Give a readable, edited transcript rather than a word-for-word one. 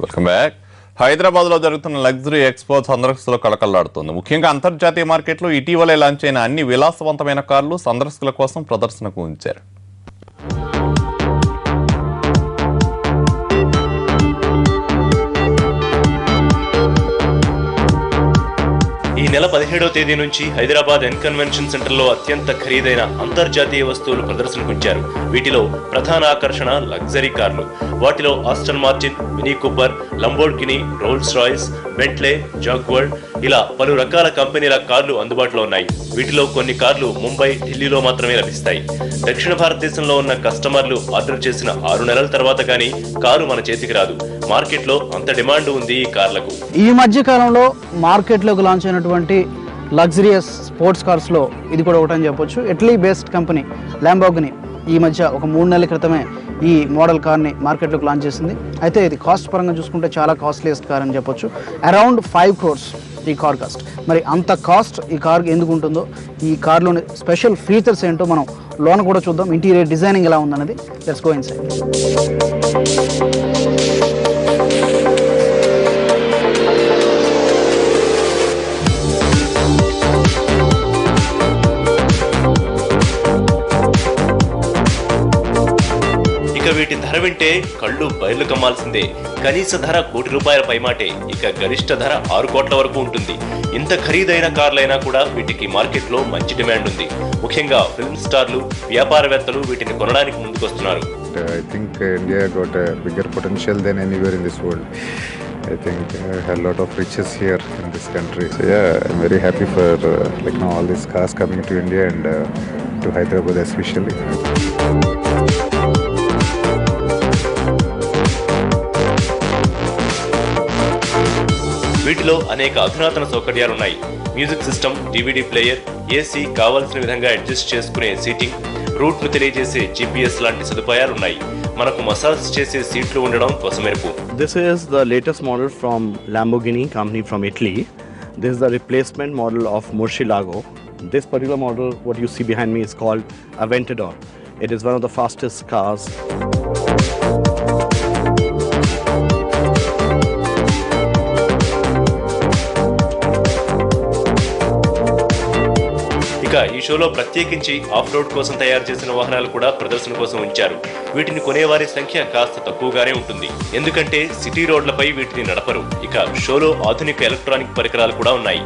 Welcome back. హైదరాబాద్లో జరుగుతున్న luxury expo సందర్శకులు కళకళలాడుతోంది. ముఖ్యంగా అంతర్జాతీయ మార్కెట్లో ఇటీవలే లాంచ్ అయిన అన్ని విలాసవంతమైన కార్లు సందర్శకుల కోసం ప్రదర్శనకు ఉంచారు. ఈ నెల 17వ తేదీ నుంచి హైదరాబాద్ కన్వెన్షన్ సెంటర్లో అత్యంత ఖరీదైన అంతర్జాతీయ వస్తువులు ప్రదర్శనకు ఉంచారు. వీటిలో ప్రధాన ఆకర్షణ లగ్జరీ కార్లు. వాటిలో Aston Martin, Mini Cooper, Lamborghini, Rolls Royce, Bentley, Jaguar ఇలా పలు రకాల కంపెనీల కార్లు అందుబాటులో ఉన్నాయి. వీటిలో కొన్ని కార్లు ముంబై, ఢిల్లీలో మాత్రమే లభిస్తాయి. దక్షిణ భారతదేశంలో ఉన్న కస్టమర్లు ఆర్డర్ చేసిన 6 నెలల తర్వాత గానీ కారు మన చేతికి రాదు. మార్కెట్లో అంత డిమాండ్ ఉంది ఈ కార్లకు. ఈ మధ్య కాలంలో మార్కెట్లోకి లాంచ్ అయినటువంటి లగ్జరియస్ స్పోర్ట్స్ కార్స్లో ఇది కూడా ఒకటని చెప్పొచ్చు. ఇటలీ బేస్డ్ కంపెనీ ల్యాంబోర్గినీ ఈ మధ్య ఒక 3 నెలల క్రితమే ఈ మోడల్ కార్ని మార్కెట్లోకి లాంచ్ చేసింది. అయితే ఇది కాస్ట్ పరంగా చూసుకుంటే చాలా కాస్ట్లీయెస్ట్ కార్ అని చెప్పొచ్చు. అరౌండ్ 5 crores ఈ కార్ కాస్ట్. మరి అంత కాస్ట్ ఈ కార్కి ఎందుకు ఉంటుందో, ఈ కార్లోని స్పెషల్ ఫీచర్స్ ఏంటో మనం లోన కూడా చూద్దాం. ఇంటీరియర్ డిజైనింగ్ ఎలా ఉందన్నది. Let's go inside. ఇక వీటి ధర వింటే కళ్ళు బయలు కమ్మాల్సిందే. కనీస ధర ₹1,00,00,000 పైమాటే. ఇక గరిష్ట ధర 6 కోట్ల వరకు ఉంటుంది. ఇంత ఖరీదైన కార్లైనా కూడా వీటికి మార్కెట్లో మంచి డిమాండ్ ఉంది. ముఖ్యంగా ఫిల్మ్ స్టార్లు, వ్యాపారవేత్తలు వీటిని కొనడానికి ముందుకొస్తున్నారు. I think India got a bigger potential than anywhere in this world. I think a lot of riches here in this country. So yeah, I'm very happy for all these cars coming to India and to Hyderabad especially. వీటిలో అనేక అధునాతన సౌకర్యాలున్నాయి. Music system, DVD player, AC, కావాల్సిన విధంగా adjust చేసుకునే seating, route ను తెలియజేసే GPS లాంటి సదుపాయాలున్నాయి. మనకు మసాజ్ చేసే సీట్లు ఉండడం కొసమెరుపు. This is the latest model from Lamborghini company from Italy. This is the replacement model of Murcielago. This particular model, what you see behind me, is called Aventador. It is one of the fastest cars. ఈ షోలో ప్రత్యేకించి of road కోసం తయారు చేసిన వాహనాలు కూడా ప్రదర్శన కోసం ఉంచారు. వీటిని కొనేవారి సంఖ్య కాస్త తక్కువగానే ఉంటుంది. ఎందుకంటే సిటీ రోడ్లపై వీటిని నడపరు. ఇక షోలో ఆధునిక ఎలక్ట్రానిక్ పరికరాలు కూడా ఉన్నాయి.